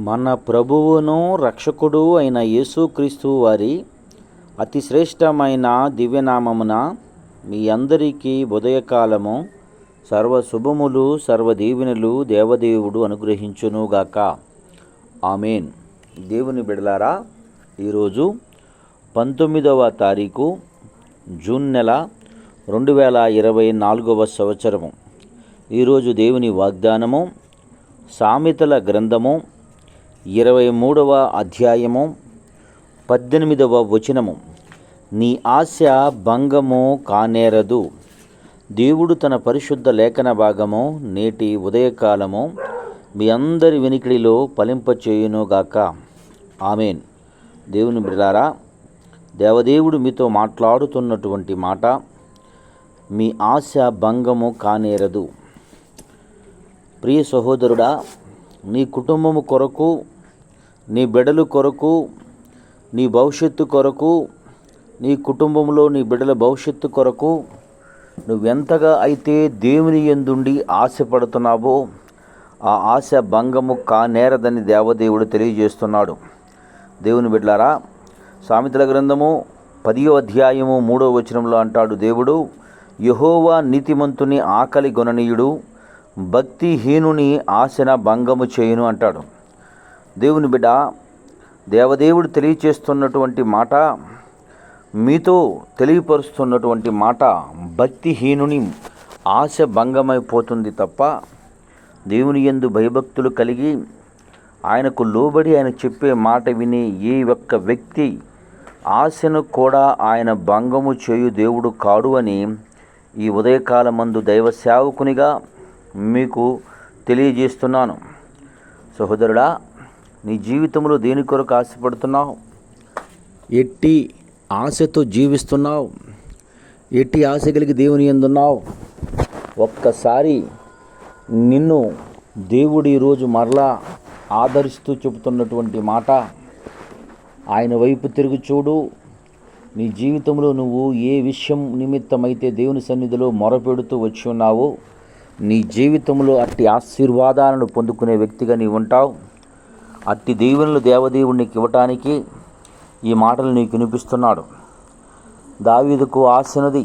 మన ప్రభువును రక్షకుడు అయిన యేసుక్రీస్తు వారి అతి శ్రేష్టమైన దివ్యనామమున మీ అందరికీ ఉదయకాలము సర్వశుభములు సర్వదీవెనలు దేవదేవుడు అనుగ్రహించునుగాక. ఆమెన్. దేవుని బిడలారా, ఈరోజు 19వ తారీఖు జూన్ నెల 2024 సంవత్సరము. ఈరోజు దేవుని వాగ్దానము సామెతల గ్రంథము 23వ అధ్యాయము 18వ వచనము. నీ ఆశ భంగము కానేరదు. దేవుడు తన పరిశుద్ధ లేఖన భాగము నేటి ఉదయకాలము మీ అందరి వెనికిడిలో ఫలింపచేయునుగాక. ఆమెన్. దేవుని బిడ్డలారా, దేవదేవుడు మీతో మాట్లాడుతున్నటువంటి మాట, మీ ఆశ భంగము కానేరదు. ప్రియ సహోదరుడా, నీ కుటుంబము కొరకు, నీ బిడ్డల కొరకు, నీ భవిష్యత్తు కొరకు, నీ కుటుంబంలో నీ బిడ్డల భవిష్యత్తు కొరకు నువ్వెంతగా అయితే దేవుని యందుండి ఆశపడుతున్నావో ఆ ఆశ భంగము కానేరదని దేవదేవుడు తెలియజేస్తున్నాడు. దేవుని బిడ్డలారా, సామెతల గ్రంథము 10వ అధ్యాయము 3వ వచనంలో అంటాడు దేవుడు, యెహోవా నీతిమంతుని ఆకలి గొననీయుడు, భక్తిహీనుని ఆశన భంగము చేయును అంటాడు. దేవుని బిడ్డ, దేవదేవుడు తెలియచేస్తున్నటువంటి మాట, మీతో తెలియపరుస్తున్నటువంటి మాట, భక్తిహీనుని ఆశ భంగమైపోతుంది తప్ప దేవుని యందు భయభక్తులు కలిగి ఆయనకు లోబడి ఆయన చెప్పే మాట విని ఏ ఒక్క వ్యక్తి ఆశను కూడా ఆయన భంగము చేయు దేవుడు కాడు అని ఈ ఉదయకాలమందు దైవ సేవకునిగా మీకు తెలియజేస్తున్నాను. సహోదరుడా, నీ జీవితంలో దేని కొరకు ఆశపడుతున్నావు? ఎట్టి ఆశతో జీవిస్తున్నావు? ఎట్టి ఆశ కలిగి దేవుని యందున్నావు? ఒక్కసారి నిన్ను దేవుడు ఈరోజు మరలా ఆదరిస్తూ చెబుతున్నటువంటి మాట, ఆయన వైపు తిరిగి చూడు. నీ జీవితంలో నువ్వు ఏ విషయం నిమిత్తమైతే దేవుని సన్నిధిలో మొరపెడుతూ వచ్చి ఉన్నావో నీ జీవితంలో అట్టి ఆశీర్వాదాలను పొందుకునే వ్యక్తిగా నీవు ఉంటావు. అట్టి దీవెనలు దేవదేవుడికి ఇవ్వటానికి ఈ మాటలు నీకు వినిపిస్తున్నాడు. దావీదుకు ఆశనది,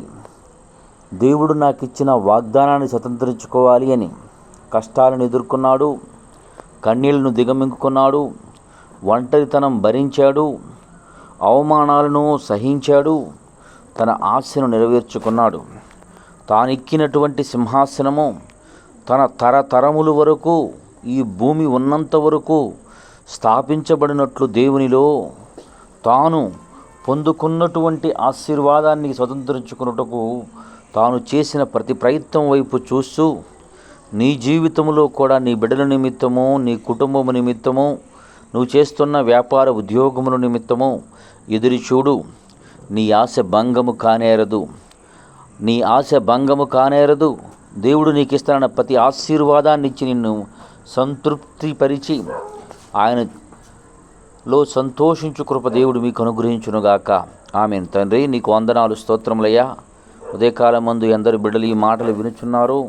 దేవుడు నాకు ఇచ్చిన వాగ్దానాన్ని స్వతంత్రించుకోవాలి అని కష్టాలను ఎదుర్కొన్నాడు, కన్నీళ్లను దిగమింగుకున్నాడు, ఒంటరితనం భరించాడు, అవమానాలను సహించాడు, తన ఆశను నెరవేర్చుకున్నాడు. తానెక్కినటువంటి సింహాసనము తన తరతరముల వరకు, ఈ భూమి ఉన్నంత వరకు స్థాపించబడినట్లు దేవునిలో తాను పొందుకున్నటువంటి ఆశీర్వాదాన్ని స్వతంత్రించుకున్నట్టుకు తాను చేసిన ప్రతి ప్రయత్నం వైపు చూస్తూ, నీ జీవితంలో కూడా నీ బిడ్డల నిమిత్తము, నీ కుటుంబము నిమిత్తము, నువ్వు చేస్తున్న వ్యాపార ఉద్యోగముల నిమిత్తము ఎదురు చూడు. నీ ఆశ భంగము కానేరదు. నీ ఆశ భంగము కానేరదు. దేవుడు నీకు ఇస్తానన్న ప్రతి ఆశీర్వాదాన్ని ఇచ్చి నిన్ను సంతృప్తిపరిచి ఆయనలో సంతోషించు కృప దేవుడు మీకు అనుగ్రహించునుగాక. ఆమెన్. తండ్రి, నీకు వందనాలు, స్తోత్రములయ్యా. ఉదయకాలం మందు ఎందరు బిడ్డలు ఈ మాటలు వినుచున్నారు,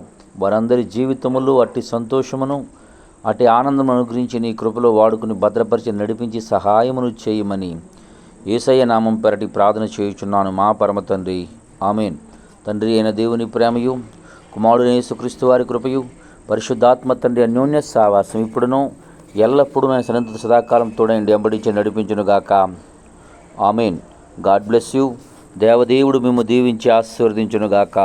వారందరి జీవితములో అట్టి సంతోషమును, అట్టి ఆనందం అనుగ్రహించి నీ కృపలో వాడుకుని భద్రపరిచి నడిపించి సహాయమును చేయమని యేసయ్య నామం పెరటి ప్రార్థన చేయుచున్నాను మా పరమ తండ్రి. ఆమెన్. తండ్రి అయిన దేవుని ప్రేమయు, కుమారుడైన యేసుక్రీస్తు వారి కృపయు, పరిశుద్ధాత్మ తండ్రి అన్యోన్య సావాసం ఇప్పుడును ఎల్లప్పుడూ నేను సన్నిహిత సదాకాలం తోడైండి వెంబడించి నడిపించునుగాక. ఆమెన్. God bless you. దేవదేవుడు మిమ్ము దీవించి ఆశీర్వదించునుగాక.